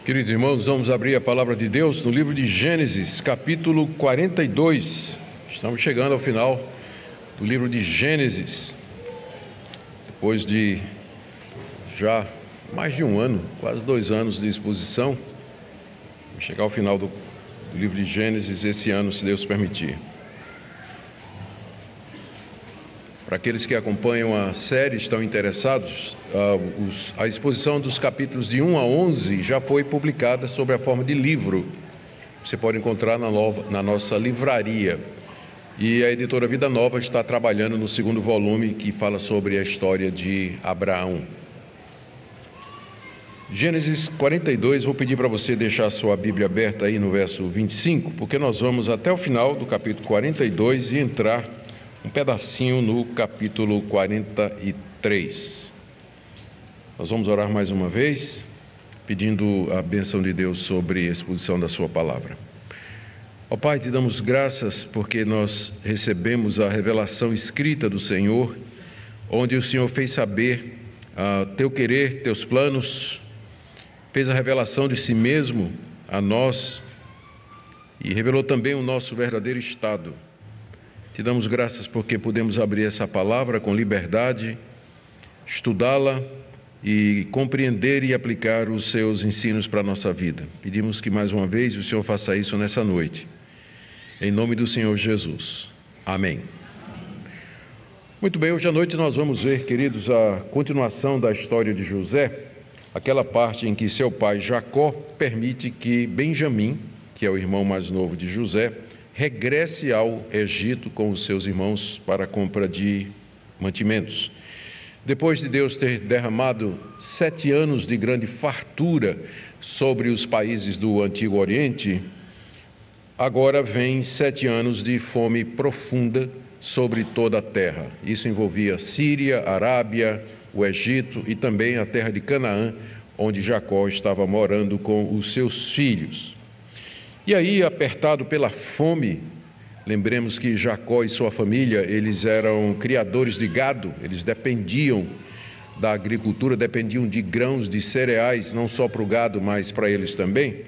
Queridos irmãos, vamos abrir a palavra de Deus no livro de Gênesis, capítulo 42. Estamos chegando ao final do livro de Gênesis. Depois de já mais de um ano, quase 2 anos de exposição, vamos chegar ao final do livro de Gênesis esse ano, se Deus permitir. Para aqueles que acompanham a série, estão interessados, a exposição dos capítulos de 1 a 11 já foi publicada sob a forma de livro. Você pode encontrar na nossa livraria. E a editora Vida Nova está trabalhando no segundo volume, que fala sobre a história de Abraão. Gênesis 42, vou pedir para você deixar a sua Bíblia aberta aí no verso 25, porque nós vamos até o final do capítulo 42 e entrar um pedacinho no capítulo 43. Nós vamos orar mais uma vez, pedindo a bênção de Deus sobre a exposição da sua palavra. Ó Pai, te damos graças porque nós recebemos a revelação escrita do Senhor, onde o Senhor fez saber teu querer, teus planos, fez a revelação de si mesmo a nós e revelou também o nosso verdadeiro estado. Te damos graças porque podemos abrir essa palavra com liberdade, estudá-la e compreender e aplicar os seus ensinos para a nossa vida. Pedimos que mais uma vez o Senhor faça isso nessa noite. Em nome do Senhor Jesus. Amém. Muito bem, hoje à noite nós vamos ver, queridos, a continuação da história de José, aquela parte em que seu pai Jacó permite que Benjamim, que é o irmão mais novo de José, regresse ao Egito com os seus irmãos para a compra de mantimentos. Depois de Deus ter derramado 7 anos de grande fartura sobre os países do Antigo Oriente, agora vem 7 anos de fome profunda sobre toda a terra. Isso envolvia Síria, Arábia, o Egito e também a terra de Canaã, onde Jacó estava morando com os seus filhos. E aí, apertado pela fome, lembremos que Jacó e sua família, eles eram criadores de gado, eles dependiam da agricultura, dependiam de grãos, de cereais, não só para o gado, mas para eles também.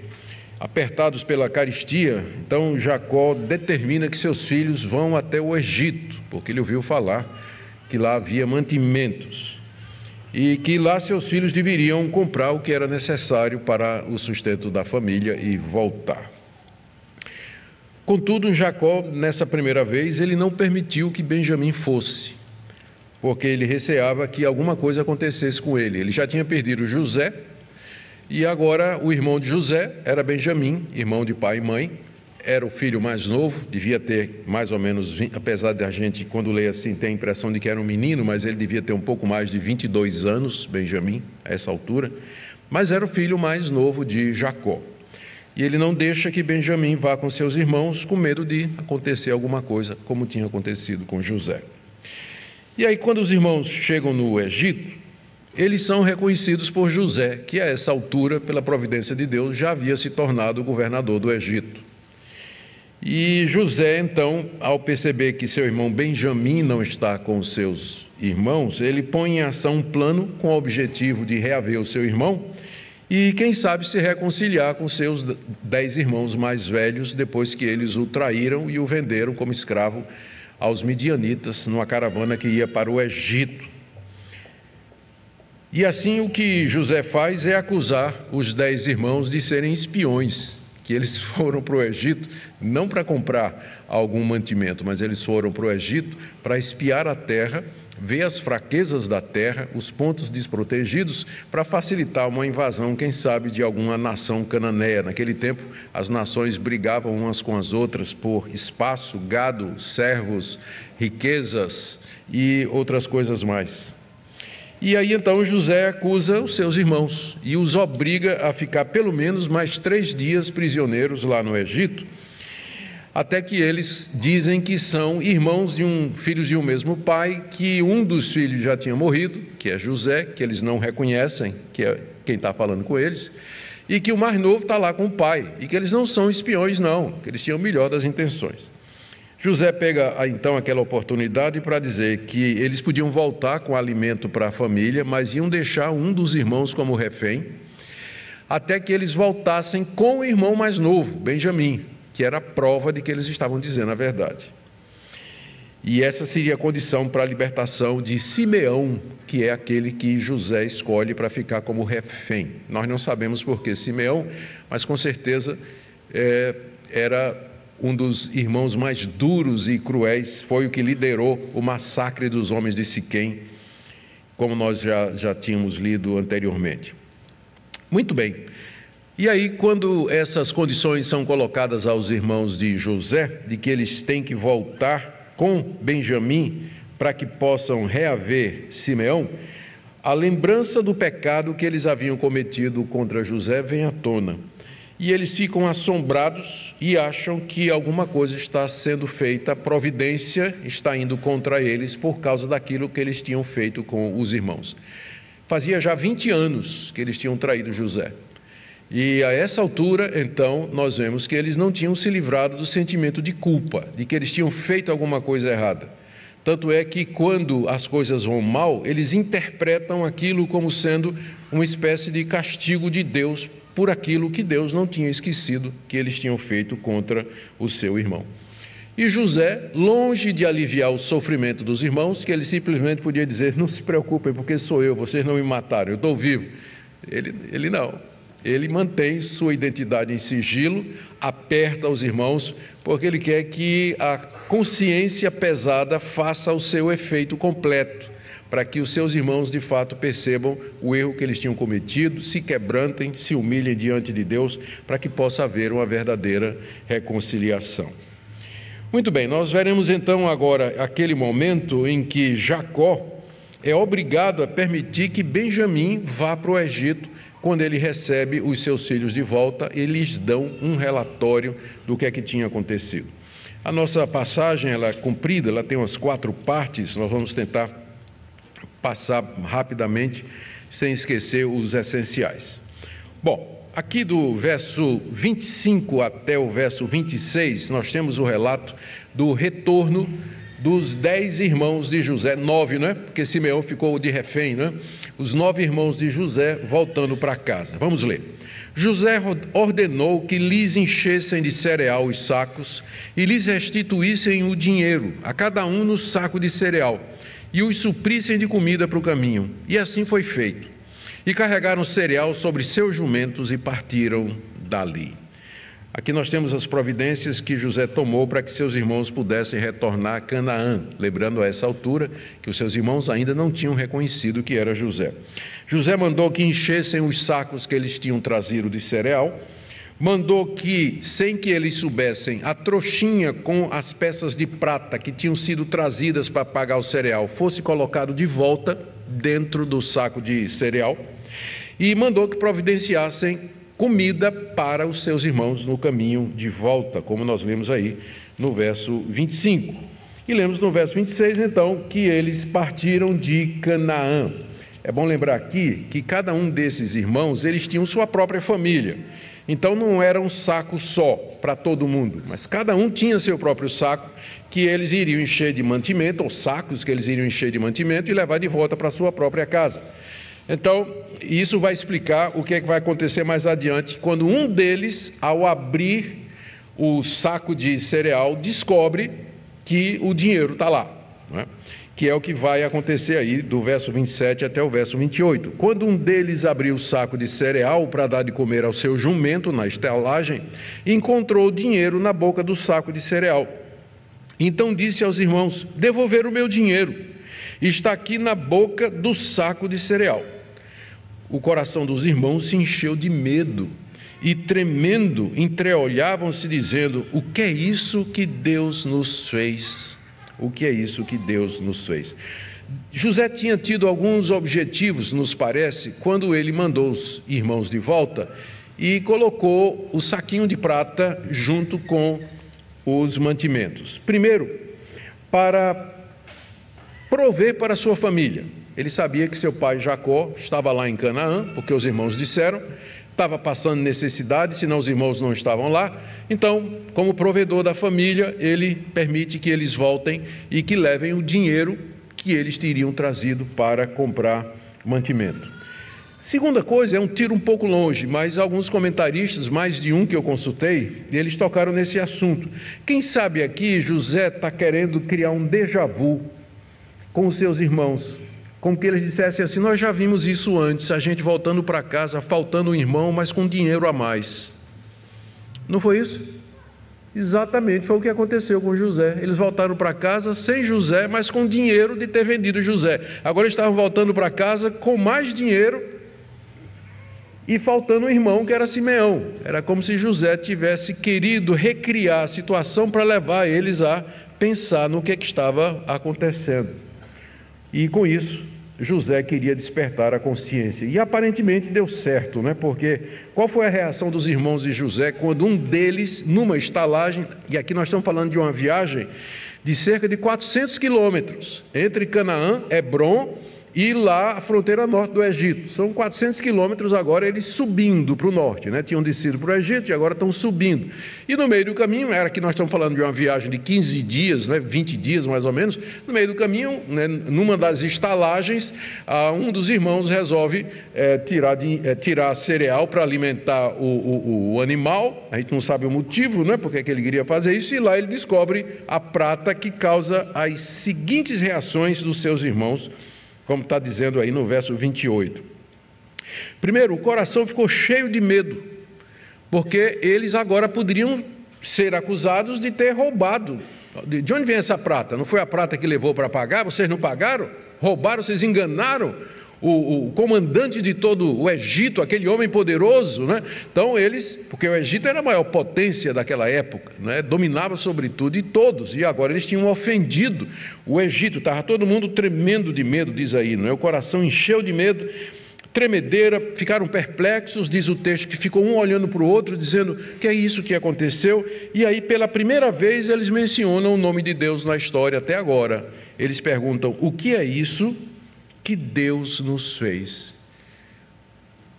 Apertados pela carestia, então Jacó determina que seus filhos vão até o Egito, porque ele ouviu falar que lá havia mantimentos e que lá seus filhos deveriam comprar o que era necessário para o sustento da família e voltar. Contudo, Jacó, nessa primeira vez, ele não permitiu que Benjamim fosse, porque ele receava que alguma coisa acontecesse com ele. Ele já tinha perdido José, e agora o irmão de José era Benjamim, irmão de pai e mãe, era o filho mais novo, devia ter mais ou menos, apesar de a gente, quando lê assim, tem a impressão de que era um menino, mas ele devia ter um pouco mais de 22 anos, Benjamim, a essa altura, mas era o filho mais novo de Jacó. E ele não deixa que Benjamim vá com seus irmãos com medo de acontecer alguma coisa, como tinha acontecido com José. E aí, quando os irmãos chegam no Egito, eles são reconhecidos por José, que a essa altura, pela providência de Deus, já havia se tornado o governador do Egito. E José, então, ao perceber que seu irmão Benjamim não está com os seus irmãos, ele põe em ação um plano com o objetivo de reaver o seu irmão e, quem sabe, se reconciliar com seus 10 irmãos mais velhos, depois que eles o traíram e o venderam como escravo aos midianitas, numa caravana que ia para o Egito. E assim o que José faz é acusar os 10 irmãos de serem espiões, que eles foram para o Egito não para comprar algum mantimento, mas eles foram para o Egito para espiar a terra, ver as fraquezas da terra, os pontos desprotegidos, para facilitar uma invasão, quem sabe, de alguma nação cananeia. Naquele tempo, as nações brigavam umas com as outras por espaço, gado, servos, riquezas e outras coisas mais. E aí, então, José acusa os seus irmãos e os obriga a ficar pelo menos mais 3 dias prisioneiros lá no Egito, até que eles dizem que são irmãos filhos de um mesmo pai, que um dos filhos já tinha morrido, que é José, que eles não reconhecem, que é quem está falando com eles, e que o mais novo está lá com o pai, e que eles não são espiões não, que eles tinham o melhor das intenções. José pega então aquela oportunidade para dizer que eles podiam voltar com alimento para a família, mas iam deixar um dos irmãos como refém, até que eles voltassem com o irmão mais novo, Benjamim, que era a prova de que eles estavam dizendo a verdade. E essa seria a condição para a libertação de Simeão, que é aquele que José escolhe para ficar como refém. Nós não sabemos por que Simeão, mas com certeza era um dos irmãos mais duros e cruéis, foi o que liderou o massacre dos homens de Siquém, como nós já tínhamos lido anteriormente. Muito bem. E aí, quando essas condições são colocadas aos irmãos de José, de que eles têm que voltar com Benjamim para que possam reaver Simeão, a lembrança do pecado que eles haviam cometido contra José vem à tona. E eles ficam assombrados e acham que alguma coisa está sendo feita, a providência está indo contra eles por causa daquilo que eles tinham feito com os irmãos. Fazia já 20 anos que eles tinham traído José. E a essa altura, então, nós vemos que eles não tinham se livrado do sentimento de culpa, de que eles tinham feito alguma coisa errada. Tanto é que, quando as coisas vão mal, eles interpretam aquilo como sendo uma espécie de castigo de Deus por aquilo que Deus não tinha esquecido que eles tinham feito contra o seu irmão. E José, longe de aliviar o sofrimento dos irmãos, que ele simplesmente podia dizer: não se preocupem, porque sou eu, vocês não me mataram, eu estou vivo. Ele não. Ele mantém sua identidade em sigilo, aperta os irmãos, porque ele quer que a consciência pesada faça o seu efeito completo, para que os seus irmãos de fato percebam o erro que eles tinham cometido, se quebrantem, se humilhem diante de Deus, para que possa haver uma verdadeira reconciliação. Muito bem, nós veremos então agora aquele momento em que Jacó é obrigado a permitir que Benjamim vá para o Egito. Quando ele recebe os seus filhos de volta, eles dão um relatório do que é que tinha acontecido. A nossa passagem ela é comprida, ela tem umas 4 partes, nós vamos tentar passar rapidamente, sem esquecer os essenciais. Bom, aqui do verso 25 até o verso 26, nós temos o relato do retorno dos 10 irmãos de José, 9, né? Porque Simeão ficou de refém, né? Os 9 irmãos de José voltando para casa. Vamos ler. José ordenou que lhes enchessem de cereal os sacos e lhes restituíssem o dinheiro, a cada um no saco de cereal, e os suprissem de comida para o caminho. E assim foi feito. E carregaram cereal sobre seus jumentos e partiram dali. Aqui nós temos as providências que José tomou para que seus irmãos pudessem retornar a Canaã, lembrando a essa altura que os seus irmãos ainda não tinham reconhecido que era José. José mandou que enchessem os sacos que eles tinham trazido de cereal, mandou que, sem que eles soubessem, a trouxinha com as peças de prata que tinham sido trazidas para pagar o cereal fosse colocado de volta dentro do saco de cereal, e mandou que providenciassem comida para os seus irmãos no caminho de volta, como nós lemos aí no verso 25. E lemos no verso 26, então, que eles partiram de Canaã. É bom lembrar aqui que cada um desses irmãos, eles tinham sua própria família. Então não era um saco só para todo mundo, mas cada um tinha seu próprio saco que eles iriam encher de mantimento, ou sacos que eles iriam encher de mantimento e levar de volta para a sua própria casa. Então, isso vai explicar o que é que vai acontecer mais adiante, quando um deles, ao abrir o saco de cereal, descobre que o dinheiro está lá, né? Que é o que vai acontecer aí do verso 27 até o verso 28. Quando um deles abriu o saco de cereal para dar de comer ao seu jumento na estalagem, encontrou dinheiro na boca do saco de cereal. Então disse aos irmãos: devolveram o meu dinheiro, está aqui na boca do saco de cereal. O coração dos irmãos se encheu de medo e, tremendo, entreolhavam-se dizendo: o que é isso que Deus nos fez? O que é isso que Deus nos fez? José tinha tido alguns objetivos, nos parece, quando ele mandou os irmãos de volta e colocou o saquinho de prata junto com os mantimentos. Primeiro, para prover para a sua família. Ele sabia que seu pai Jacó estava lá em Canaã, porque os irmãos disseram, estava passando necessidade, senão os irmãos não estavam lá. Então, como provedor da família, ele permite que eles voltem e que levem o dinheiro que eles teriam trazido para comprar mantimento. Segunda coisa, é um tiro um pouco longe, mas alguns comentaristas, mais de um que eu consultei, eles tocaram nesse assunto. Quem sabe aqui José está querendo criar um déjà vu com os seus irmãos, como que eles dissessem assim: nós já vimos isso antes, a gente voltando para casa, faltando um irmão, mas com dinheiro a mais. Não foi isso? Exatamente, foi o que aconteceu com José. Eles voltaram para casa sem José, mas com dinheiro de ter vendido José. Agora eles estavam voltando para casa com mais dinheiro e faltando um irmão, que era Simeão. Era como se José tivesse querido recriar a situação para levar eles a pensar no que estava acontecendo. E com isso, José queria despertar a consciência. E aparentemente deu certo, né? Porque qual foi a reação dos irmãos de José quando um deles, numa estalagem, e aqui nós estamos falando de uma viagem de cerca de 400 quilômetros, entre Canaã, Hebrom, e lá a fronteira norte do Egito. São 400 quilômetros agora eles subindo para o norte, né? Tinham descido para o Egito e agora estão subindo. E no meio do caminho, era que nós estamos falando de uma viagem de 15 dias, né? 20 dias mais ou menos. No meio do caminho, né? Numa das estalagens, um dos irmãos resolve tirar cereal para alimentar o animal. A gente não sabe o motivo, né? Porque que ele queria fazer isso. E lá ele descobre a prata que causa as seguintes reações dos seus irmãos, como está dizendo aí no verso 28. Primeiro, o coração ficou cheio de medo, porque eles agora poderiam ser acusados de ter roubado. De onde vem essa prata? Não foi a prata que levou para pagar? Vocês não pagaram? Roubaram, vocês enganaram o comandante de todo o Egito, aquele homem poderoso, né? Então eles, porque o Egito era a maior potência daquela época, né? Dominava sobre tudo e todos, e agora eles tinham ofendido o Egito. Estava todo mundo tremendo de medo, diz aí, não é? O coração encheu de medo, tremedeira, ficaram perplexos, diz o texto, que ficou um olhando para o outro, dizendo: que é isso que aconteceu? E aí pela primeira vez eles mencionam o nome de Deus na história até agora. Eles perguntam: o que é isso que Deus nos fez?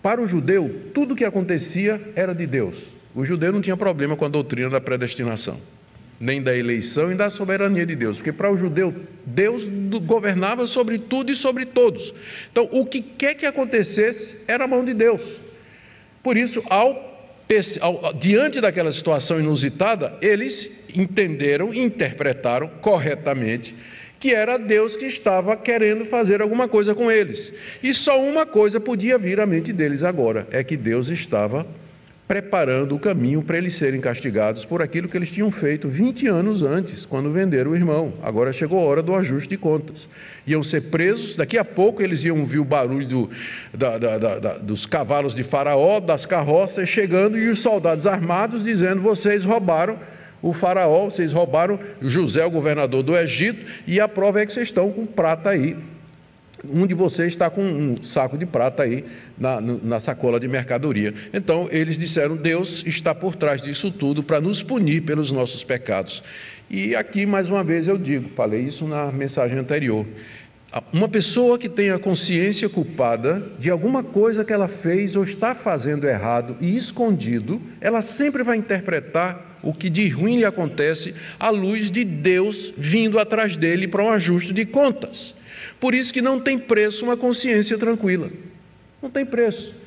Para o judeu, tudo o que acontecia era de Deus. O judeu não tinha problema com a doutrina da predestinação, nem da eleição e da soberania de Deus, porque para o judeu, Deus governava sobre tudo e sobre todos. Então, o que quer que acontecesse era a mão de Deus. Por isso, diante daquela situação inusitada, eles entenderam, interpretaram corretamente que era Deus que estava querendo fazer alguma coisa com eles. E só uma coisa podia vir à mente deles agora, é que Deus estava preparando o caminho para eles serem castigados por aquilo que eles tinham feito 20 anos antes, quando venderam o irmão. Agora chegou a hora do ajuste de contas. Iam ser presos, daqui a pouco eles iam ouvir o barulho dos cavalos de Faraó, das carroças chegando, e os soldados armados dizendo: vocês roubaram o faraó, vocês roubaram José, o governador do Egito, e a prova é que vocês estão com prata aí. Um de vocês está com um saco de prata aí na sacola de mercadoria. Então eles disseram: Deus está por trás disso tudo para nos punir pelos nossos pecados. E aqui mais uma vez eu digo, falei isso na mensagem anterior, uma pessoa que tem a consciência culpada de alguma coisa que ela fez ou está fazendo errado e escondido, ela sempre vai interpretar o que de ruim lhe acontece à luz de Deus vindo atrás dele para um ajuste de contas. Por isso que não tem preço uma consciência tranquila. Não tem preço.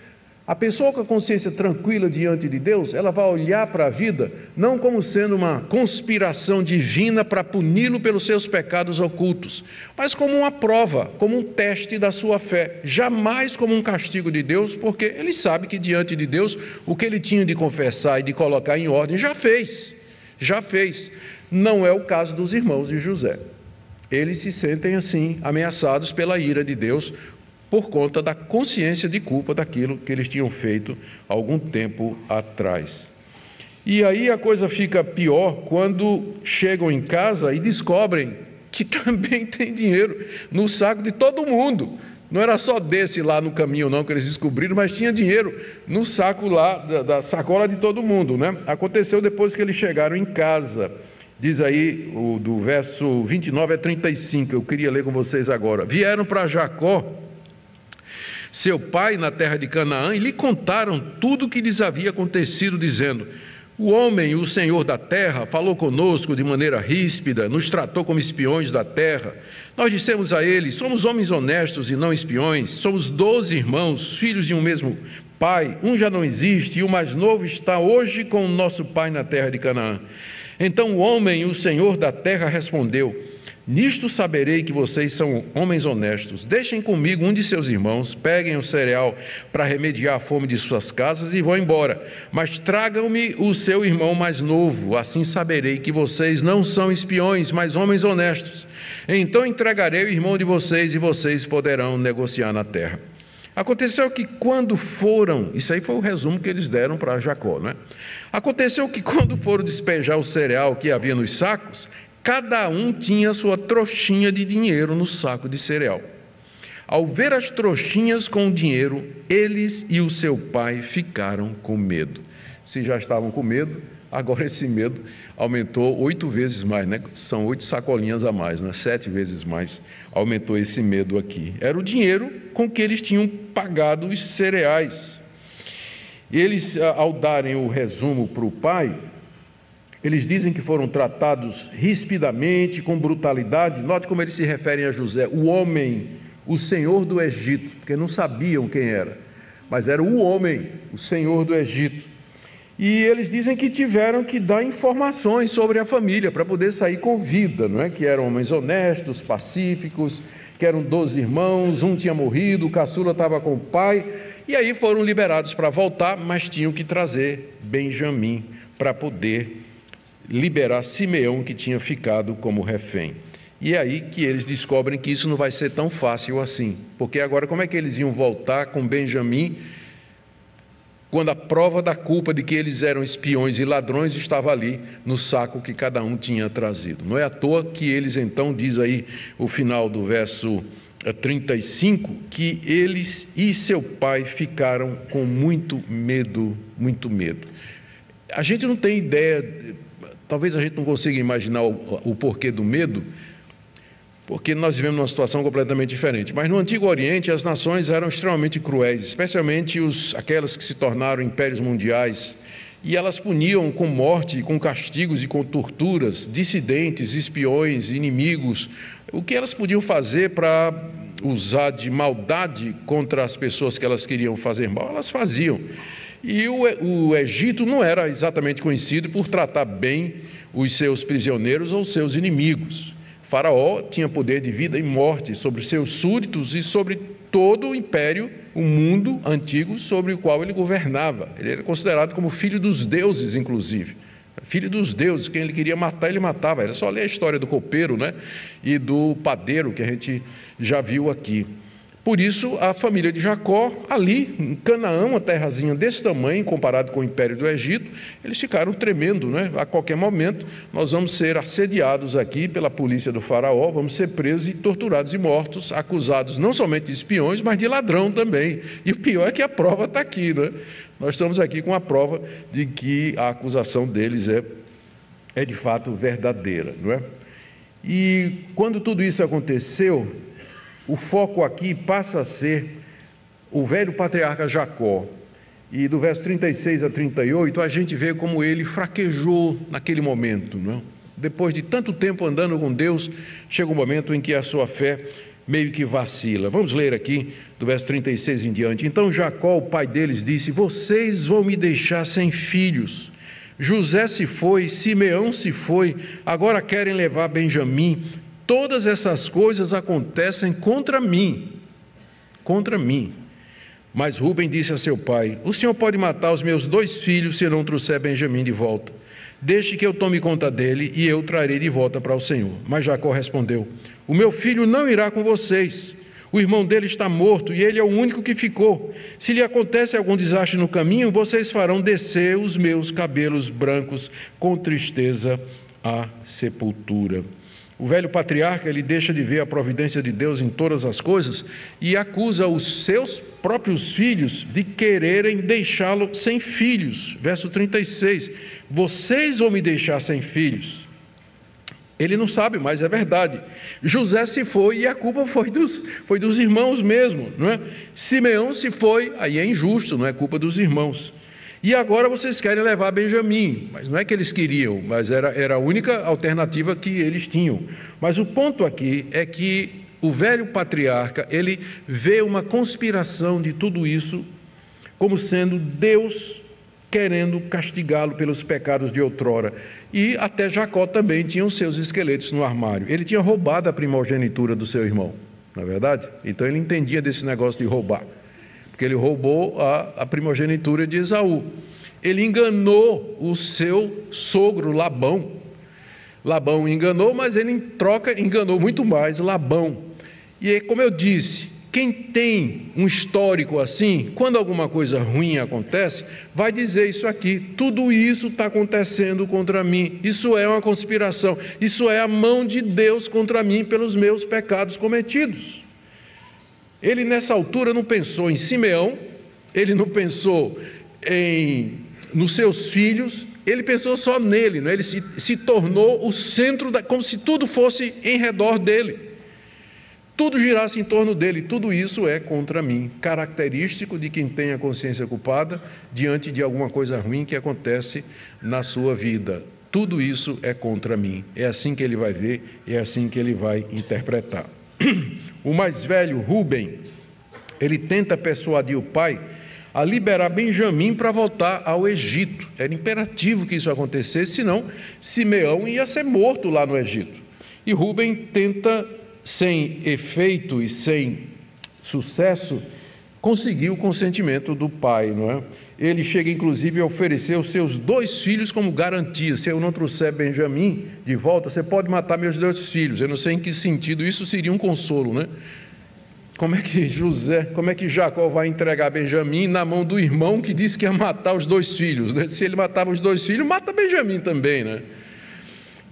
A pessoa com a consciência tranquila diante de Deus, ela vai olhar para a vida não como sendo uma conspiração divina para puni-lo pelos seus pecados ocultos, mas como uma prova, como um teste da sua fé, jamais como um castigo de Deus, porque ele sabe que diante de Deus o que ele tinha de confessar e de colocar em ordem já fez. Não é o caso dos irmãos de José. Eles se sentem assim ameaçados pela ira de Deus, por conta da consciência de culpa daquilo que eles tinham feito algum tempo atrás. E aí a coisa fica pior quando chegam em casa e descobrem que também tem dinheiro no saco de todo mundo. Não era só desse lá no caminho não que eles descobriram, mas tinha dinheiro no saco lá, da sacola de todo mundo, né? Aconteceu depois que eles chegaram em casa. Diz aí, do verso 29 a 35, eu queria ler com vocês agora. Vieram para Jacó, seu pai, na terra de Canaã, e lhe contaram tudo o que lhes havia acontecido, dizendo: O homem, o Senhor da terra, falou conosco de maneira ríspida, nos tratou como espiões da terra. Nós dissemos a ele: somos homens honestos e não espiões, somos 12 irmãos, filhos de um mesmo pai, um já não existe e o mais novo está hoje com o nosso pai na terra de Canaã. Então o homem, o Senhor da terra, respondeu: nisto saberei que vocês são homens honestos. Deixem comigo um de seus irmãos, peguem o cereal para remediar a fome de suas casas e vão embora. Mas tragam-me o seu irmão mais novo, assim saberei que vocês não são espiões, mas homens honestos. Então entregarei o irmão de vocês e vocês poderão negociar na terra. Aconteceu que quando foram, isso aí foi o resumo que eles deram para Jacó, né? Aconteceu que quando foram despejar o cereal que havia nos sacos, cada um tinha sua trouxinha de dinheiro no saco de cereal. Ao ver as trouxinhas com o dinheiro, eles e o seu pai ficaram com medo. Se já estavam com medo, agora esse medo aumentou 8 vezes mais, né? São 8 sacolinhas a mais, né? 7 vezes mais aumentou esse medo aqui. Era o dinheiro com que eles tinham pagado os cereais. Eles, ao darem o resumo para o pai, eles dizem que foram tratados rispidamente, com brutalidade. Note como eles se referem a José: o homem, o senhor do Egito, porque não sabiam quem era, mas era o homem, o senhor do Egito. E eles dizem que tiveram que dar informações sobre a família para poder sair com vida, não é? Que eram homens honestos, pacíficos, que eram 12 irmãos, um tinha morrido, o caçula estava com o pai, e aí foram liberados para voltar, mas tinham que trazer Benjamim para poder liberar Simeão, que tinha ficado como refém. E é aí que eles descobrem que isso não vai ser tão fácil assim, porque agora como é que eles iam voltar com Benjamim, quando a prova da culpa de que eles eram espiões e ladrões estava ali no saco que cada um tinha trazido? Não é à toa que eles então, diz aí o final do verso 35, que eles e seu pai ficaram com muito medo, muito medo. A gente não tem ideia, talvez a gente não consiga imaginar o porquê do medo, porque nós vivemos numa situação completamente diferente. Mas no Antigo Oriente as nações eram extremamente cruéis, especialmente aquelas que se tornaram impérios mundiais, e elas puniam com morte, com castigos e com torturas dissidentes, espiões, inimigos. O que elas podiam fazer para usar de maldade contra as pessoas que elas queriam fazer mal, elas faziam. E o Egito não era exatamente conhecido por tratar bem os seus prisioneiros ou seus inimigos. Faraó tinha poder de vida e morte sobre seus súditos e sobre todo o império, o mundo antigo sobre o qual ele governava. Ele era considerado como filho dos deuses, inclusive. Filho dos deuses, quem ele queria matar, ele matava. Era só ler a história do copeiro, né? E do padeiro, que a gente já viu aqui. Por isso, a família de Jacó, ali em Canaã, uma terrazinha desse tamanho, comparado com o império do Egito, eles ficaram tremendo, né? A qualquer momento, nós vamos ser assediados aqui pela polícia do faraó, vamos ser presos e torturados e mortos, acusados não somente de espiões, mas de ladrão também. E o pior é que a prova está aqui, né? Nós estamos aqui com a prova de que a acusação deles é de fato verdadeira, não é? E quando tudo isso aconteceu, o foco aqui passa a ser o velho patriarca Jacó. E do verso 36 a 38, a gente vê como ele fraquejou naquele momento, não é? Depois de tanto tempo andando com Deus, chega um momento em que a sua fé meio que vacila. Vamos ler aqui do verso 36 em diante. Então Jacó, o pai deles, disse: vocês vão me deixar sem filhos. José se foi, Simeão se foi, agora querem levar Benjamim. Todas essas coisas acontecem contra mim. Mas Rúben disse a seu pai: o senhor pode matar os meus 2 filhos se não trouxer Benjamim de volta. Deixe que eu tome conta dele e eu trarei de volta para o Senhor. Mas Jacó respondeu: o meu filho não irá com vocês. O irmão dele está morto e ele é o único que ficou. Se lhe acontece algum desastre no caminho, vocês farão descer os meus cabelos brancos com tristeza à sepultura. O velho patriarca, ele deixa de ver a providência de Deus em todas as coisas e acusa os seus próprios filhos de quererem deixá-lo sem filhos. Verso 36, vocês vão me deixar sem filhos. Ele não sabe, mas é verdade. José se foi e a culpa foi dos irmãos mesmo, não é? Simeão se foi, aí é injusto, não é culpa dos irmãos. E agora vocês querem levar Benjamim, mas não é que eles queriam, mas era a única alternativa que eles tinham. Mas o ponto aqui é que o velho patriarca, ele vê uma conspiração de tudo isso como sendo Deus querendo castigá-lo pelos pecados de outrora. E até Jacó também tinha os seus esqueletos no armário. Ele tinha roubado a primogenitura do seu irmão, não é verdade? Então ele entendia desse negócio de roubar, porque ele roubou a primogenitura de Esaú. Ele enganou o seu sogro Labão. Labão enganou, mas ele em troca enganou muito mais Labão. E como eu disse, quem tem um histórico assim, quando alguma coisa ruim acontece, vai dizer isso aqui: tudo isso está acontecendo contra mim, isso é uma conspiração, isso é a mão de Deus contra mim pelos meus pecados cometidos. Ele nessa altura não pensou em Simeão, ele não pensou nos seus filhos, ele pensou só nele, né? Ele se tornou o centro, como se tudo fosse em redor dele. Tudo girasse em torno dele. Tudo isso é contra mim, característico de quem tem a consciência culpada diante de alguma coisa ruim que acontece na sua vida. Tudo isso é contra mim. É assim que ele vai ver, é assim que ele vai interpretar. O mais velho, Rúben, ele tenta persuadir o pai a liberar Benjamim para voltar ao Egito. Era imperativo que isso acontecesse, senão Simeão ia ser morto lá no Egito. E Rúben tenta, sem efeito e sem sucesso, conseguir o consentimento do pai, não é? Ele chega inclusive a oferecer os seus 2 filhos como garantia: se eu não trouxer Benjamim de volta, você pode matar meus 2 filhos. Eu não sei em que sentido isso seria um consolo, né? Como é que Jacó vai entregar Benjamim na mão do irmão que disse que ia matar os 2 filhos, né? Se ele matava os 2 filhos, mata Benjamim também, né?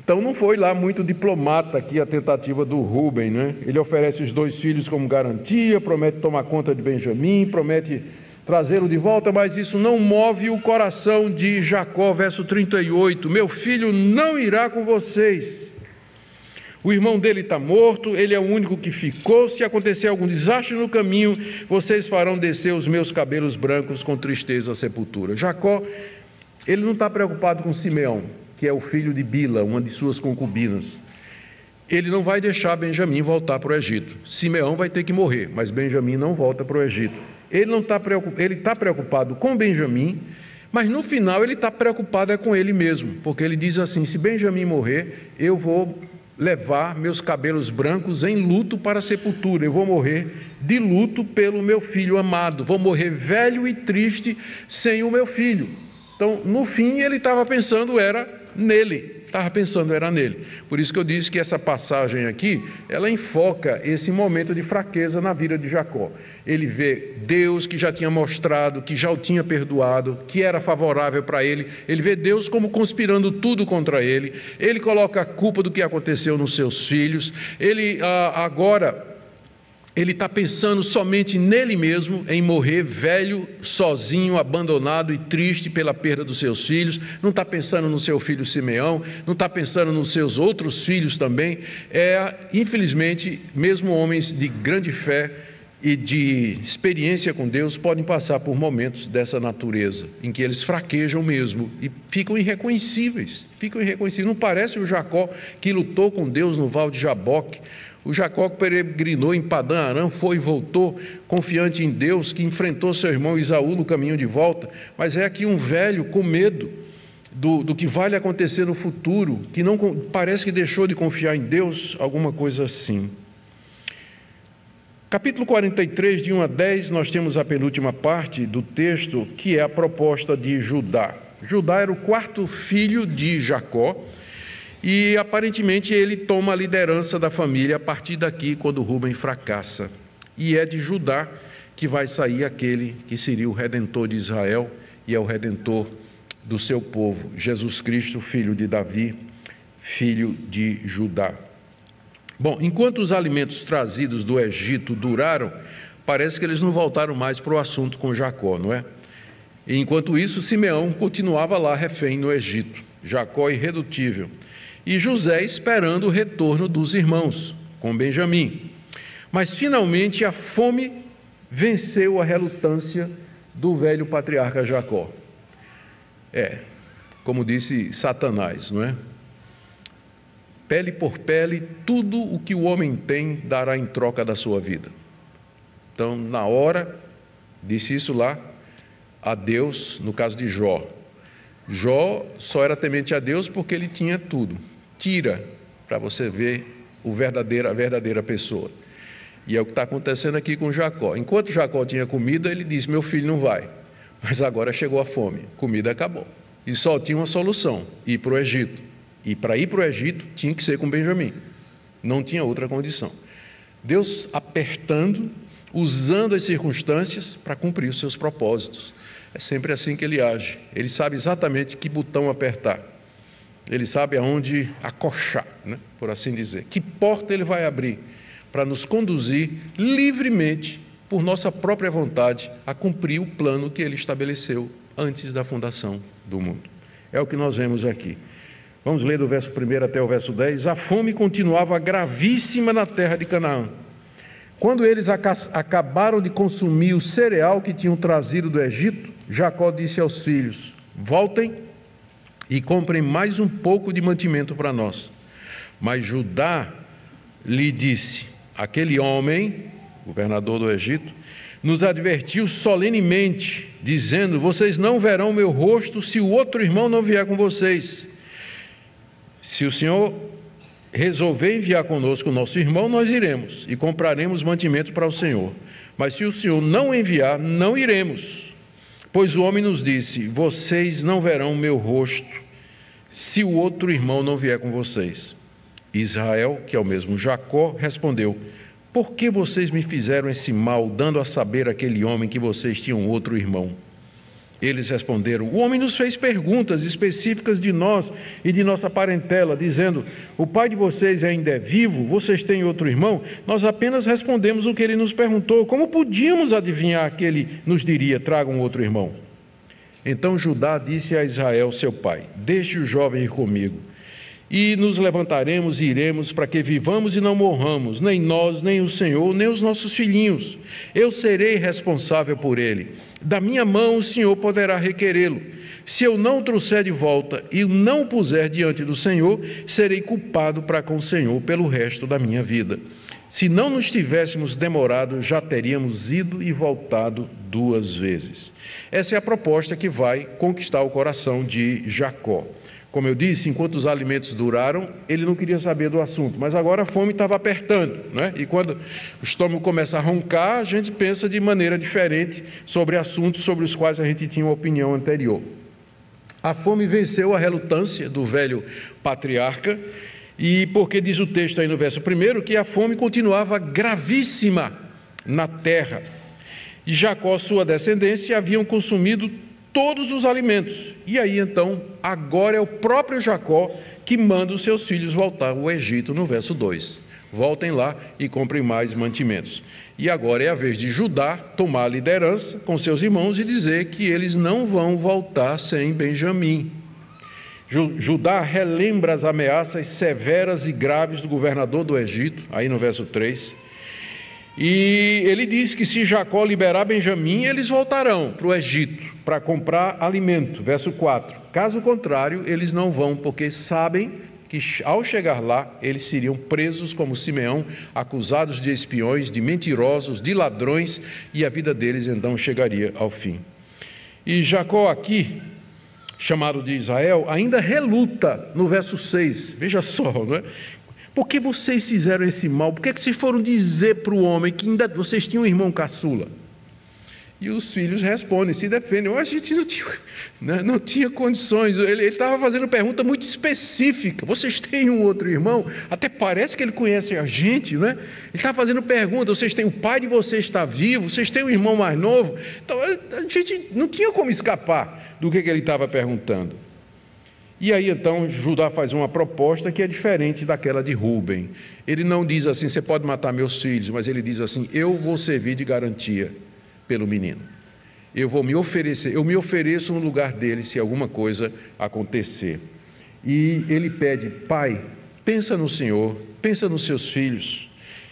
Então não foi lá muito diplomata aqui a tentativa do Rúben, né? Ele oferece os 2 filhos como garantia, promete tomar conta de Benjamim, promete trazê-lo de volta, mas isso não move o coração de Jacó. Verso 38, meu filho não irá com vocês. O irmão dele está morto, ele é o único que ficou. Se acontecer algum desastre no caminho, vocês farão descer os meus cabelos brancos com tristeza à sepultura. Jacó, ele não está preocupado com Simeão, que é o filho de Bila, uma de suas concubinas. Ele não vai deixar Benjamim voltar para o Egito. Simeão vai ter que morrer, mas Benjamim não volta para o Egito. Ele está preocupado com Benjamim, mas no final ele está preocupado com ele mesmo, porque ele diz assim: se Benjamim morrer, eu vou levar meus cabelos brancos em luto para a sepultura, eu vou morrer de luto pelo meu filho amado, vou morrer velho e triste sem o meu filho. Então, no fim, ele estava pensando nele. Por isso que eu disse que essa passagem aqui, ela enfoca esse momento de fraqueza na vida de Jacó. Ele vê Deus que já tinha mostrado, que já o tinha perdoado, que era favorável para ele. Ele vê Deus como conspirando tudo contra ele. Ele coloca a culpa do que aconteceu nos seus filhos. Ele está pensando somente nele mesmo, em morrer velho, sozinho, abandonado e triste pela perda dos seus filhos. Não está pensando no seu filho Simeão, não está pensando nos seus outros filhos também. Infelizmente, mesmo homens de grande fé e de experiência com Deus podem passar por momentos dessa natureza, em que eles fraquejam mesmo e ficam irreconhecíveis. Não parece o Jacó que lutou com Deus no Val de Jaboque. O Jacó que peregrinou em Padã Arã, foi e voltou, confiante em Deus, que enfrentou seu irmão Esaú no caminho de volta. Mas é aqui um velho com medo do que vai lhe acontecer no futuro, que não parece que deixou de confiar em Deus, alguma coisa assim. Capítulo 43, de 1 a 10, nós temos a penúltima parte do texto, que é a proposta de Judá. Judá era o 4º filho de Jacó, e aparentemente ele toma a liderança da família a partir daqui, quando Rúben fracassa. E é de Judá que vai sair aquele que seria o Redentor de Israel e é o Redentor do seu povo, Jesus Cristo, filho de Davi, filho de Judá. Bom, enquanto os alimentos trazidos do Egito duraram, parece que eles não voltaram mais para o assunto com Jacó, não é? E enquanto isso, Simeão continuava lá refém no Egito, Jacó irredutível. E José esperando o retorno dos irmãos, com Benjamim. Mas finalmente a fome venceu a relutância do velho patriarca Jacó. Como disse Satanás, não é? Pele por pele, tudo o que o homem tem dará em troca da sua vida. Então, na hora, disse isso lá a Deus, no caso de Jó. Jó só era temente a Deus porque ele tinha tudo. Tira, para você ver a verdadeira pessoa. E é o que está acontecendo aqui com Jacó. Enquanto Jacó tinha comida, ele disse: meu filho não vai. Mas agora chegou a fome, comida acabou. E só tinha uma solução: ir para o Egito. E para ir para o Egito tinha que ser com Benjamim. Não tinha outra condição. Deus apertando, usando as circunstâncias para cumprir os seus propósitos. É sempre assim que ele age. Ele sabe exatamente que botão apertar. Ele sabe aonde acochar, né? Por assim dizer. Que porta ele vai abrir para nos conduzir livremente, por nossa própria vontade, a cumprir o plano que ele estabeleceu antes da fundação do mundo. É o que nós vemos aqui. Vamos ler do verso 1 até o verso 10. A fome continuava gravíssima na terra de Canaã. Quando eles acabaram de consumir o cereal que tinham trazido do Egito, Jacó disse aos filhos: voltem e comprem mais um pouco de mantimento para nós. Mas Judá lhe disse: aquele homem, governador do Egito, nos advertiu solenemente, dizendo: vocês não verão meu rosto se o outro irmão não vier com vocês. Se o Senhor resolver enviar conosco o nosso irmão, nós iremos e compraremos mantimento para o Senhor. Mas se o Senhor não enviar, não iremos. Pois o homem nos disse: vocês não verão meu rosto se o outro irmão não vier com vocês. Israel, que é o mesmo Jacó, respondeu: por que vocês me fizeram esse mal, dando a saber àquele homem que vocês tinham outro irmão? Eles responderam: o homem nos fez perguntas específicas de nós e de nossa parentela, dizendo: o pai de vocês ainda é vivo, vocês têm outro irmão? Nós apenas respondemos o que ele nos perguntou. Como podíamos adivinhar que ele nos diria: tragam outro irmão? Então Judá disse a Israel, seu pai: deixe o jovem ir comigo, e nos levantaremos e iremos, para que vivamos e não morramos, nem nós, nem o Senhor, nem os nossos filhinhos. Eu serei responsável por ele. Da minha mão o Senhor poderá requerê-lo. Se eu não o trouxer de volta e não o puser diante do Senhor, serei culpado para com o Senhor pelo resto da minha vida. Se não nos tivéssemos demorado, já teríamos ido e voltado 2 vezes. Essa é a proposta que vai conquistar o coração de Jacó. Como eu disse, enquanto os alimentos duraram, ele não queria saber do assunto, mas agora a fome estava apertando, né? E quando o estômago começa a roncar, a gente pensa de maneira diferente sobre assuntos sobre os quais a gente tinha uma opinião anterior. A fome venceu a relutância do velho patriarca, e porque diz o texto aí no verso 1, que a fome continuava gravíssima na terra. E Jacó, sua descendência, haviam consumido todos os alimentos. E aí então, agora é o próprio Jacó que manda os seus filhos voltar ao Egito, no verso 2. Voltem lá e comprem mais mantimentos. E agora é a vez de Judá tomar a liderança com seus irmãos e dizer que eles não vão voltar sem Benjamim. Judá relembra as ameaças severas e graves do governador do Egito, aí no verso 3. E ele diz que se Jacó liberar Benjamim, eles voltarão para o Egito para comprar alimento, verso 4. Caso contrário, eles não vão, porque sabem que ao chegar lá, eles seriam presos como Simeão, acusados de espiões, de mentirosos, de ladrões, e a vida deles então chegaria ao fim. E Jacó aqui, chamado de Israel, ainda reluta no verso 6, veja só, não é? Por que vocês fizeram esse mal? Por que vocês foram dizer para o homem que ainda vocês tinham um irmão caçula? E os filhos respondem, se defendem. A gente não tinha condições. Ele estava fazendo pergunta muito específica. Vocês têm um outro irmão? Até parece que ele conhece a gente, não é? Ele estava fazendo pergunta, vocês têm, o pai de vocês está vivo? Vocês têm um irmão mais novo? Então, a gente não tinha como escapar do que ele estava perguntando. E aí, então, Judá faz uma proposta que é diferente daquela de Rúben. Ele não diz assim: você pode matar meus filhos, mas ele diz assim: eu vou servir de garantia pelo menino. Eu me ofereço no lugar dele se alguma coisa acontecer. E ele pede: pai, pensa no Senhor, pensa nos seus filhos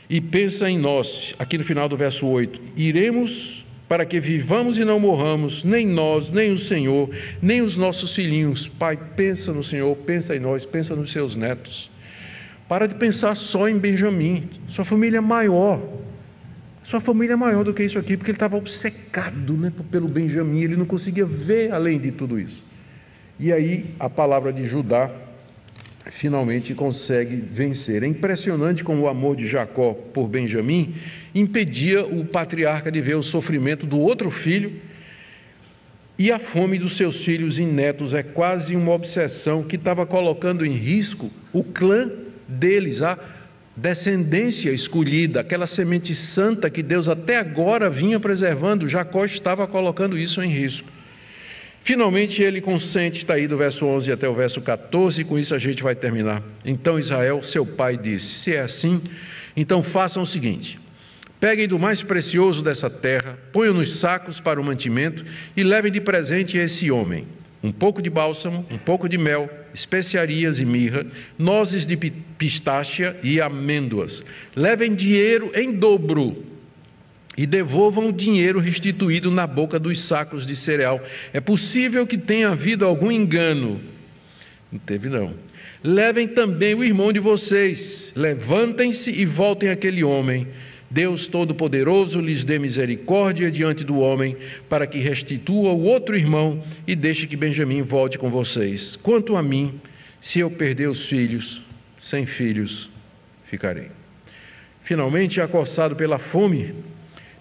e pensa em nós. Aqui no final do verso 8, iremos para que vivamos e não morramos, nem nós, nem o Senhor, nem os nossos filhinhos. Pai, pensa no Senhor, pensa em nós, pensa nos seus netos. Para de pensar só em Benjamim, sua família é maior. Sua família é maior do que isso aqui, porque ele estava obcecado, né, pelo Benjamim, ele não conseguia ver além de tudo isso. E aí a palavra de Judá finalmente consegue vencer. É impressionante como o amor de Jacó por Benjamim impedia o patriarca de ver o sofrimento do outro filho, e a fome dos seus filhos e netos é quase uma obsessão que estava colocando em risco o clã deles, a descendência escolhida, aquela semente santa que Deus até agora vinha preservando. Jacó estava colocando isso em risco. Finalmente ele consente, está aí do verso 11 até o verso 14, e com isso a gente vai terminar. Então Israel, seu pai, disse: se é assim, então façam o seguinte: peguem do mais precioso dessa terra, ponham nos sacos para o mantimento e levem de presente a esse homem um pouco de bálsamo, um pouco de mel, especiarias e mirra, nozes de pistácia e amêndoas. Levem dinheiro em dobro e devolvam o dinheiro restituído na boca dos sacos de cereal. É possível que tenha havido algum engano. Não teve, não. Levem também o irmão de vocês. Levantem-se e voltem àquele homem. Deus Todo-Poderoso lhes dê misericórdia diante do homem, para que restitua o outro irmão e deixe que Benjamim volte com vocês. Quanto a mim, se eu perder os filhos, sem filhos ficarei. Finalmente, acossado pela fome,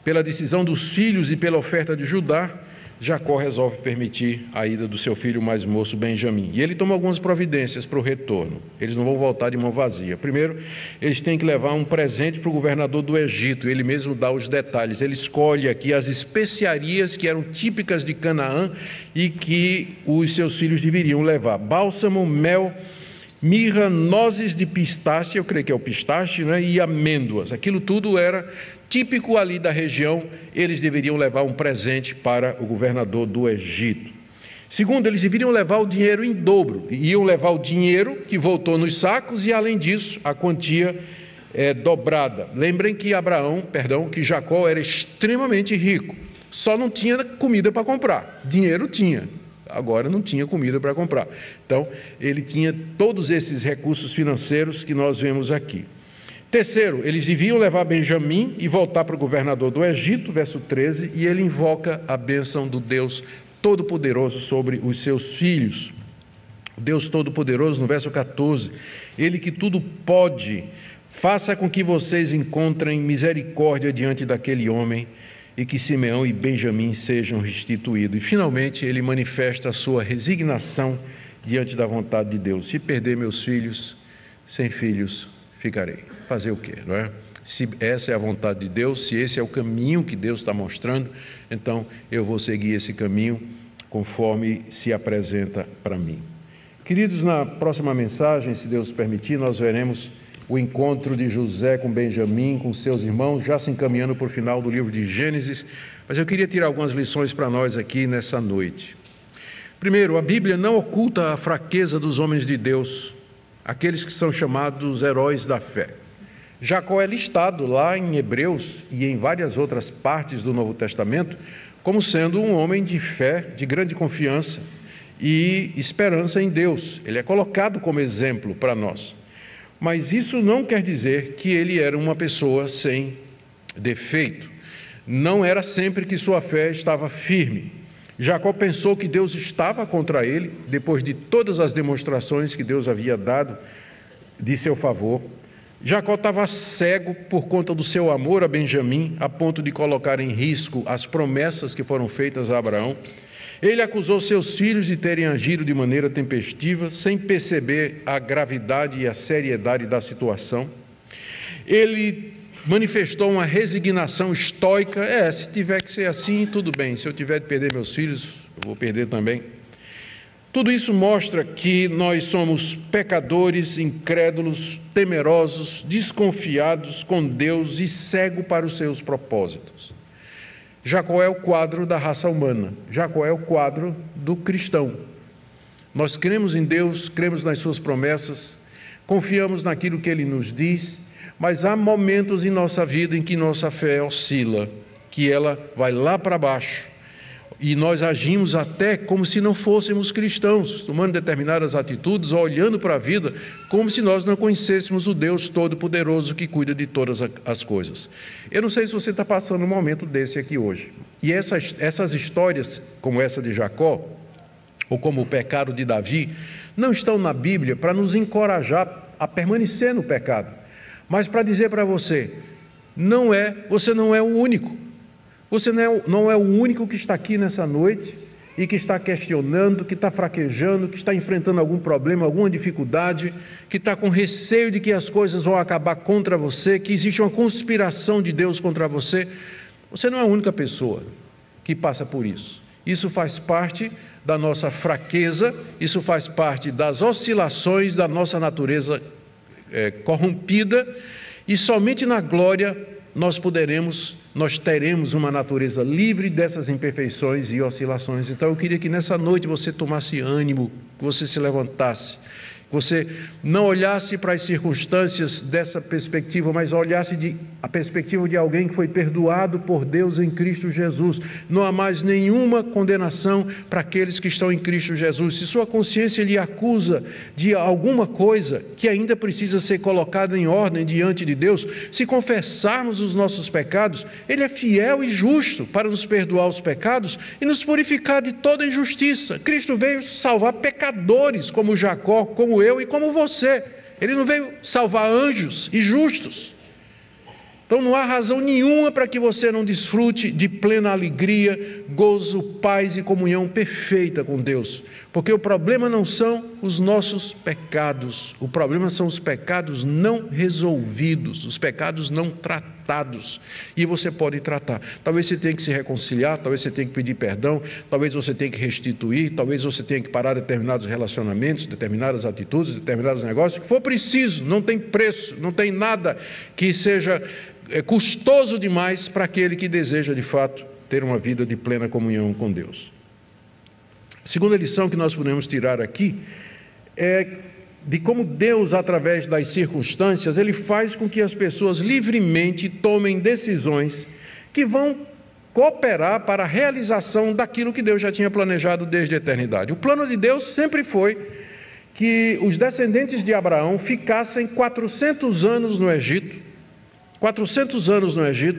pela decisão dos filhos e pela oferta de Judá, Jacó resolve permitir a ida do seu filho mais moço, Benjamim. E ele toma algumas providências para o retorno. Eles não vão voltar de mão vazia. Primeiro, eles têm que levar um presente para o governador do Egito. Ele mesmo dá os detalhes. Ele escolhe aqui as especiarias que eram típicas de Canaã e que os seus filhos deveriam levar: bálsamo, mel, mirra, nozes de pistácia, eu creio que é o pistache, né? E amêndoas. Aquilo tudo era típico ali da região. Eles deveriam levar um presente para o governador do Egito. Segundo, eles deveriam levar o dinheiro em dobro. Iam levar o dinheiro que voltou nos sacos e, além disso, a quantia dobrada. Lembrem que que Jacó era extremamente rico. Só não tinha comida para comprar. Dinheiro tinha. Agora não tinha comida para comprar. Então, ele tinha todos esses recursos financeiros que nós vemos aqui. Terceiro, eles deviam levar Benjamim e voltar para o governador do Egito, verso 13, e ele invoca a bênção do Deus Todo-Poderoso sobre os seus filhos. O Deus Todo-Poderoso, no verso 14, ele que tudo pode, faça com que vocês encontrem misericórdia diante daquele homem e que Simeão e Benjamim sejam restituídos. E, finalmente, ele manifesta a sua resignação diante da vontade de Deus. Se perder meus filhos, sem filhos ficarei. Fazer o quê, não é? Se essa é a vontade de Deus, se esse é o caminho que Deus está mostrando, então eu vou seguir esse caminho conforme se apresenta para mim. Queridos, na próxima mensagem, se Deus permitir, nós veremos o encontro de José com Benjamim, com seus irmãos, já se encaminhando para o final do livro de Gênesis, mas eu queria tirar algumas lições para nós aqui nessa noite. Primeiro, a Bíblia não oculta a fraqueza dos homens de Deus, aqueles que são chamados heróis da fé. Jacó é listado lá em Hebreus e em várias outras partes do Novo Testamento como sendo um homem de fé, de grande confiança e esperança em Deus. Ele é colocado como exemplo para nós. Mas isso não quer dizer que ele era uma pessoa sem defeito. Não era sempre que sua fé estava firme. Jacó pensou que Deus estava contra ele, depois de todas as demonstrações que Deus havia dado de seu favor. Jacó estava cego por conta do seu amor a Benjamim, a ponto de colocar em risco as promessas que foram feitas a Abraão. Ele acusou seus filhos de terem agido de maneira tempestiva, sem perceber a gravidade e a seriedade da situação. Ele manifestou uma resignação estoica. Se tiver que ser assim, tudo bem. Se eu tiver de perder meus filhos, eu vou perder também. Tudo isso mostra que nós somos pecadores, incrédulos, temerosos, desconfiados com Deus e cegos para os seus propósitos. Jacó é o quadro da raça humana. Jacó é o quadro do cristão. Nós cremos em Deus, cremos nas suas promessas, confiamos naquilo que Ele nos diz, mas há momentos em nossa vida em que nossa fé oscila. que ela vai lá para baixo. E nós agimos até como se não fôssemos cristãos, tomando determinadas atitudes, olhando para a vida, como se nós não conhecêssemos o Deus Todo-Poderoso que cuida de todas as coisas. Eu não sei se você está passando um momento desse aqui hoje. E essas histórias, como essa de Jacó, ou como o pecado de Davi, não estão na Bíblia para nos encorajar a permanecer no pecado, mas para dizer para você, você não é o único. Você não é o único que está aqui nessa noite e que está questionando, que está fraquejando, que está enfrentando algum problema, alguma dificuldade, que está com receio de que as coisas vão acabar contra você, que existe uma conspiração de Deus contra você. Você não é a única pessoa que passa por isso. Isso faz parte da nossa fraqueza, isso faz parte das oscilações da nossa natureza corrompida, e somente na glória nós teremos uma natureza livre dessas imperfeições e oscilações. Então eu queria que nessa noite você tomasse ânimo, que você se levantasse, que você não olhasse para as circunstâncias dessa perspectiva, mas olhasse a perspectiva de alguém que foi perdoado por Deus em Cristo Jesus. Não há mais nenhuma condenação para aqueles que estão em Cristo Jesus. Se sua consciência lhe acusa de alguma coisa que ainda precisa ser colocada em ordem diante de Deus, se confessarmos os nossos pecados, Ele é fiel e justo para nos perdoar os pecados e nos purificar de toda injustiça. Cristo veio salvar pecadores como Jacó, como eu e como você. Ele não veio salvar anjos e justos. Então não há razão nenhuma para que você não desfrute de plena alegria, gozo, paz e comunhão perfeita com Deus. Porque o problema não são os nossos pecados, o problema são os pecados não resolvidos, os pecados não tratados. E você pode tratar. Talvez você tenha que se reconciliar, talvez você tenha que pedir perdão, talvez você tenha que restituir, talvez você tenha que parar determinados relacionamentos, determinadas atitudes, determinados negócios. O que for preciso, não tem preço, não tem nada que seja custoso demais para aquele que deseja de fato ter uma vida de plena comunhão com Deus. A segunda lição que nós podemos tirar aqui é de como Deus, através das circunstâncias, Ele faz com que as pessoas livremente tomem decisões que vão cooperar para a realização daquilo que Deus já tinha planejado desde a eternidade. O plano de Deus sempre foi que os descendentes de Abraão ficassem 400 anos no Egito,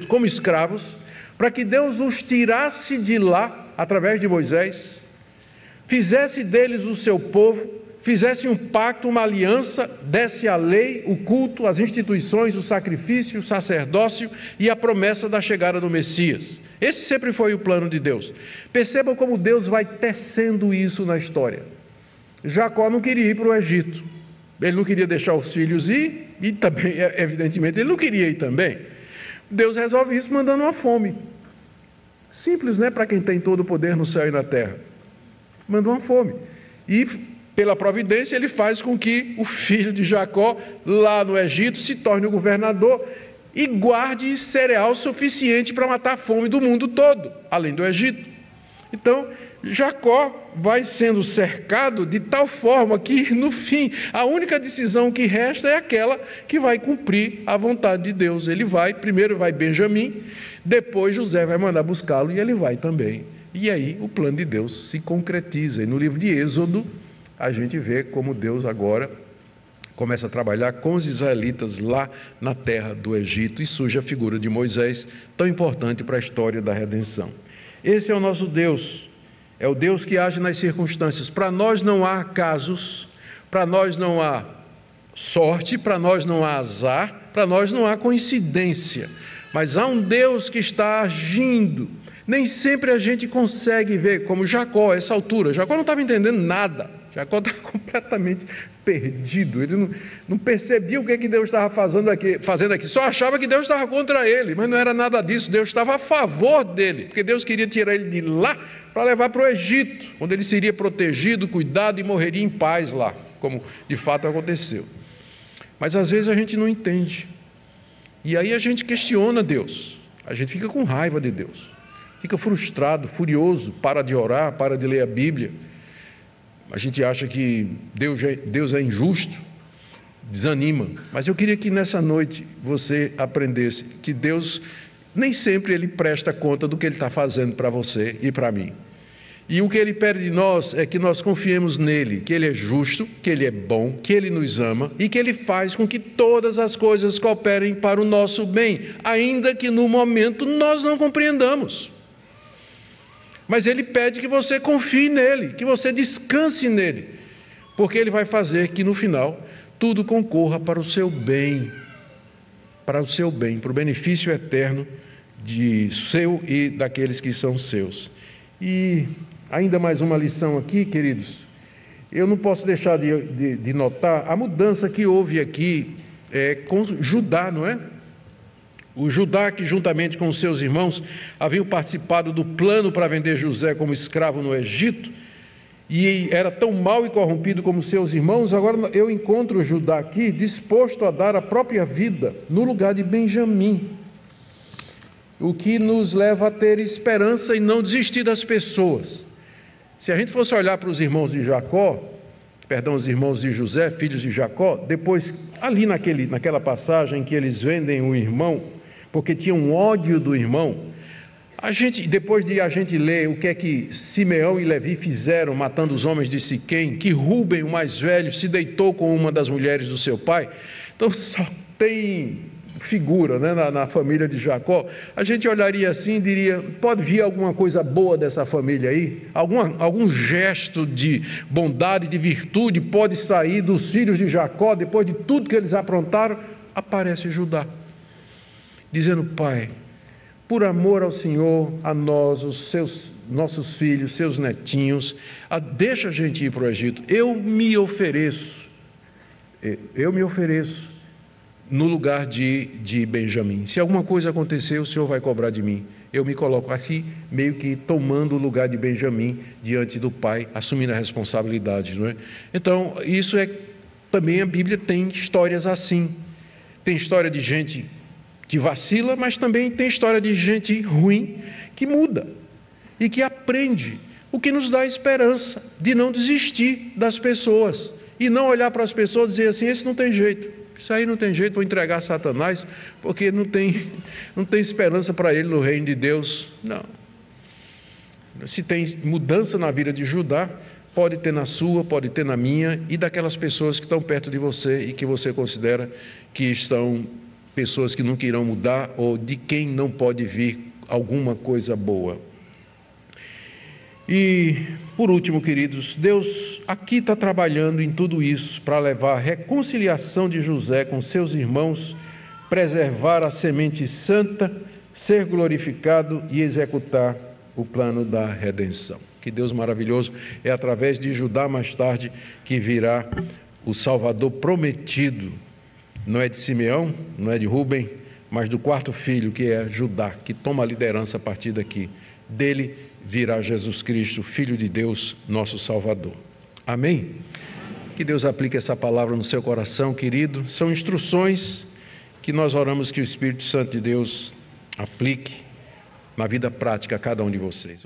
como escravos, para que Deus os tirasse de lá, através de Moisés, fizesse deles o seu povo, fizesse um pacto, uma aliança, desse a lei, o culto, as instituições, o sacrifício, o sacerdócio e a promessa da chegada do Messias. Esse sempre foi o plano de Deus. Percebam como Deus vai tecendo isso na história. Jacó não queria ir para o Egito, ele não queria deixar os filhos ir, e também, evidentemente, ele não queria ir também. Deus resolve isso mandando uma fome. Simples, né? Para quem tem todo o poder no céu e na terra. Manda uma fome. E, pela providência, ele faz com que o filho de Jacó, lá no Egito, se torne o governador e guarde cereal suficiente para matar a fome do mundo todo, além do Egito. Então, Jacó vai sendo cercado de tal forma que, no fim, a única decisão que resta é aquela que vai cumprir a vontade de Deus. Primeiro vai Benjamim, depois José vai mandar buscá-lo e ele vai também. E aí o plano de Deus se concretiza. E no livro de Êxodo, a gente vê como Deus agora começa a trabalhar com os israelitas lá na terra do Egito e surge a figura de Moisés, tão importante para a história da redenção. Esse é o nosso Deus. É o Deus que age nas circunstâncias. Para nós não há acasos, para nós não há sorte, para nós não há azar, para nós não há coincidência. Mas há um Deus que está agindo. Nem sempre a gente consegue ver, como Jacó, a essa altura. Jacó não estava entendendo nada. Jacó estava completamente perdido. Ele não percebia o que Deus estava fazendo aqui. Só achava que Deus estava contra ele, mas não era nada disso. Deus estava a favor dele, porque Deus queria tirar ele de lá para levar para o Egito, onde ele seria protegido, cuidado e morreria em paz lá, como de fato aconteceu. Mas às vezes a gente não entende. E aí a gente questiona Deus. A gente fica com raiva de Deus. Fica frustrado, furioso, para de orar, para de ler a Bíblia. A gente acha que Deus é injusto, desanima. Mas eu queria que nessa noite você aprendesse que Deus nem sempre Ele presta conta do que Ele está fazendo para você e para mim. E o que Ele pede de nós é que nós confiemos nele, que Ele é justo, que Ele é bom, que Ele nos ama e que Ele faz com que todas as coisas cooperem para o nosso bem, ainda que no momento nós não compreendamos. Mas Ele pede que você confie nele, que você descanse nele, porque Ele vai fazer que no final tudo concorra para o seu bem, para o benefício eterno de seu e daqueles que são seus. E ainda mais uma lição aqui, queridos. Eu não posso deixar de notar a mudança que houve aqui com Judá, não é? O Judá, que juntamente com os seus irmãos haviam participado do plano para vender José como escravo no Egito, e era tão mau e corrompido como seus irmãos, agora eu encontro Judá aqui disposto a dar a própria vida no lugar de Benjamim, o que nos leva a ter esperança e não desistir das pessoas. Se a gente fosse olhar para os irmãos de os irmãos de José, filhos de Jacó, depois, ali naquela passagem que eles vendem o irmão, porque tinham ódio do irmão, depois de a gente ler o que é que Simeão e Levi fizeram, matando os homens de Siquém, que Rúben, o mais velho, se deitou com uma das mulheres do seu pai, então só tem figura, né, na família de Jacó, a gente olharia assim e diria, pode vir alguma coisa boa dessa família aí? Algum gesto de bondade, de virtude pode sair dos filhos de Jacó, depois de tudo que eles aprontaram? Aparece Judá, dizendo, pai, por amor ao Senhor, a nós, nossos filhos, seus netinhos, deixa a gente ir para o Egito, eu me ofereço no lugar de Benjamim. Se alguma coisa acontecer, o Senhor vai cobrar de mim. Eu me coloco aqui, meio que tomando o lugar de Benjamim diante do pai, assumindo a responsabilidade, não é? Então, isso também a Bíblia tem histórias assim. Tem história de gente que vacila, mas também tem história de gente ruim que muda e que aprende, o que nos dá esperança de não desistir das pessoas e não olhar para as pessoas e dizer assim, esse não tem jeito. Isso aí não tem jeito, vou entregar a Satanás, porque não tem esperança para ele no reino de Deus. Não. Se tem mudança na vida de Judá, pode ter na sua, pode ter na minha, e daquelas pessoas que estão perto de você e que você considera que estão pessoas que nunca irão mudar, ou de quem não pode vir alguma coisa boa. E, por último, queridos, Deus aqui está trabalhando em tudo isso para levar a reconciliação de José com seus irmãos, preservar a semente santa, ser glorificado e executar o plano da redenção. Que Deus maravilhoso, é através de Judá mais tarde que virá o Salvador prometido. Não é de Simeão, não é de Rúben, mas do quarto filho, que é Judá, que toma a liderança a partir daqui. Dele virá Jesus Cristo, Filho de Deus, nosso Salvador. Amém? Que Deus aplique essa palavra no seu coração, querido. São instruções que nós oramos que o Espírito Santo de Deus aplique na vida prática a cada um de vocês.